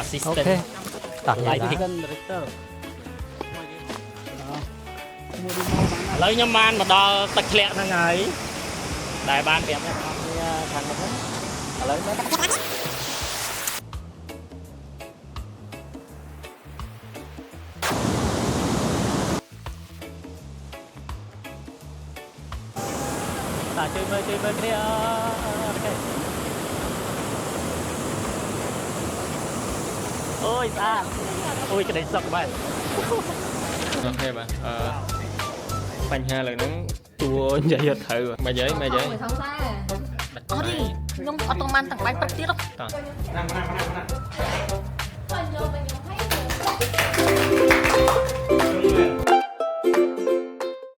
assistant តាក់ឡៃ ឥឡូវខ្ញុំបានមកដល់ទឹកធ្លាក់ហ្នឹងហើយដែលបានប្រាប់អ្នកខាងនោះឥឡូវនៅតាជួយមើលគ្នាអូយស្អាតអូយក្តីសុខបាទអូខេបាទបញ្ហាលើហ្នឹងតួនិយាយអត់ត្រូវមកយាយអត់ទេខ្ញុំអត់ទៅបានទាំងបាយព្រឹកទៀតហ៎